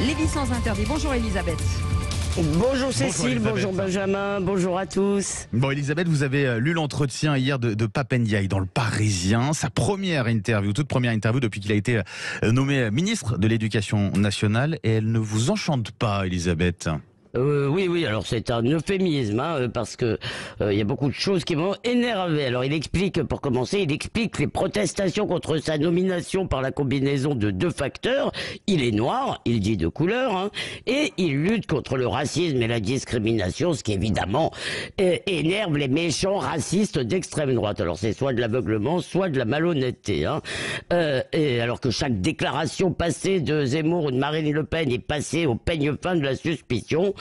Les licences interdites. Bonjour Elisabeth. Bonjour Cécile, bonjour Elisabeth. Benjamin, bonjour à tous. Bon, Elisabeth, vous avez lu l'entretien hier de Pap Ndiaye dans Le Parisien. Sa première interview, toute première interview depuis qu'il a été nommé ministre de l'Éducation nationale. Et elle ne vous enchante pas, Elisabeth? Oui, alors c'est un euphémisme, parce que il y a beaucoup de choses qui m'ont énervé. Alors il explique, pour commencer, les protestations contre sa nomination par la combinaison de deux facteurs. Il est noir, il dit de couleur, et il lutte contre le racisme et la discrimination, ce qui évidemment énerve les méchants racistes d'extrême droite. Alors c'est soit de l'aveuglement, soit de la malhonnêteté. Et alors que chaque déclaration passée de Zemmour ou de Marine Le Pen est passée au peigne fin de la suspicion,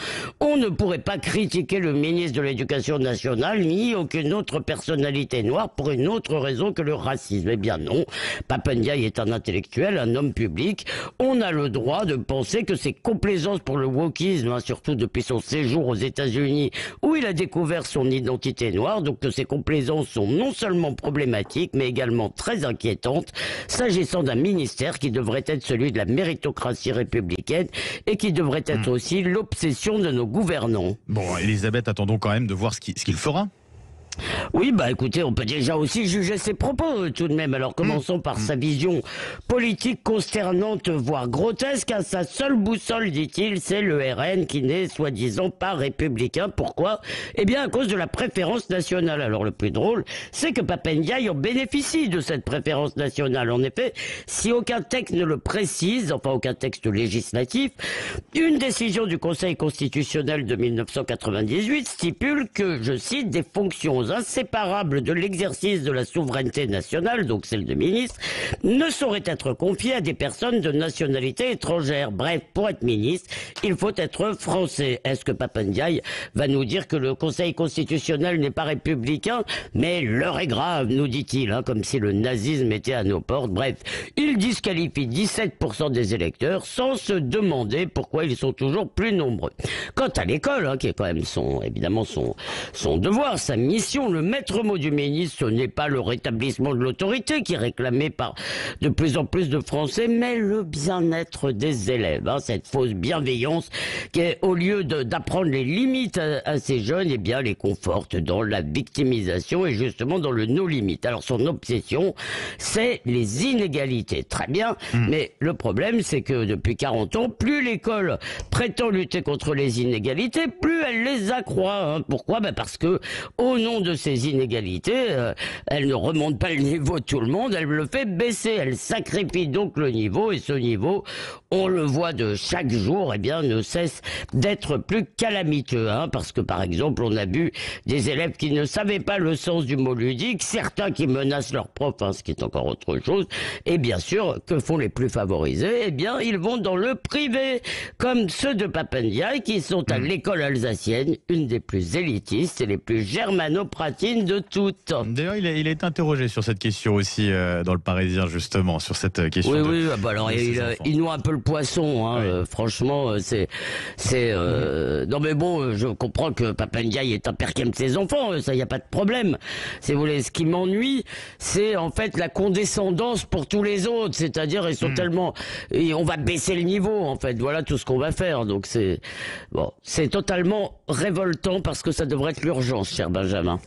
on ne pourrait pas critiquer le ministre de l'Éducation nationale ni aucune autre personnalité noire pour une autre raison que le racisme. Eh bien non, Pap Ndiaye est un intellectuel, un homme public. On a le droit de penser que ses complaisances pour le wokisme, surtout depuis son séjour aux États-Unis où il a découvert son identité noire, donc que ces complaisances sont non seulement problématiques mais également très inquiétantes s'agissant d'un ministère qui devrait être celui de la méritocratie républicaine et qui devrait être aussi l'obsession de nos gouvernants. Bon, Elisabeth, attendons quand même de voir ce qu'il fera. Oui, écoutez, on peut déjà aussi juger ses propos tout de même. Alors commençons par sa vision politique consternante, voire grotesque. Sa seule boussole, dit-il, c'est le RN qui n'est soi-disant pas républicain. Pourquoi? Eh bien à cause de la préférence nationale. Alors le plus drôle, c'est que Pap Ndiaye en bénéficie de cette préférence nationale. En effet, si aucun texte ne le précise, enfin aucun texte législatif, une décision du Conseil constitutionnel de 1998 stipule que, je cite, des fonctions inséparables de l'exercice de la souveraineté nationale, donc celle de ministre, ne sauraient être confiées à des personnes de nationalité étrangère. Bref, pour être ministre, il faut être français. Est-ce que Pap Ndiaye va nous dire que le Conseil constitutionnel n'est pas républicain? Mais l'heure est grave, nous dit-il, comme si le nazisme était à nos portes. Bref, il disqualifie 17% des électeurs sans se demander pourquoi ils sont toujours plus nombreux. Quant à l'école, qui est quand même évidemment son devoir, sa mission, le maître mot du ministre, ce n'est pas le rétablissement de l'autorité qui est réclamé par de plus en plus de Français, mais le bien-être des élèves. Cette fausse bienveillance qui, au lieu d'apprendre les limites à ces jeunes, eh bien les conforte dans la victimisation et justement dans le no-limite. Alors son obsession, c'est les inégalités. Très bien, mais le problème, c'est que depuis 40 ans, plus l'école prétend lutter contre les inégalités, plus elle les accroît. Pourquoi? Parce que, au nom de ces inégalités, elle ne remonte pas le niveau de tout le monde, elle le fait baisser, elle sacrifie donc le niveau, et ce niveau, on le voit de chaque jour, ne cesse d'être plus calamiteux, parce que par exemple, on a vu des élèves qui ne savaient pas le sens du mot ludique, certains qui menacent leurs profs, ce qui est encore autre chose, et bien sûr, que font les plus favorisés? Ils vont dans le privé, comme ceux de Pap Ndiaye, qui sont à l'école alsacienne, une des plus élitistes et les plus germanopratines de toutes. D'ailleurs, il a été interrogé sur cette question aussi dans Le Parisien, justement, sur cette question. Oui, alors il noie un peu le poisson, Oui. franchement, non mais bon, je comprends que Pap Ndiaye est un père qui aime ses enfants, ça y a pas de problème. Si vous voulez, ce qui m'ennuie, c'est en fait la condescendance pour tous les autres, c'est-à-dire ils sont tellement, et on va baisser le niveau, en fait, voilà tout ce qu'on va faire. Donc c'est totalement révoltant parce que ça devrait être l'urgence, cher Benjamin.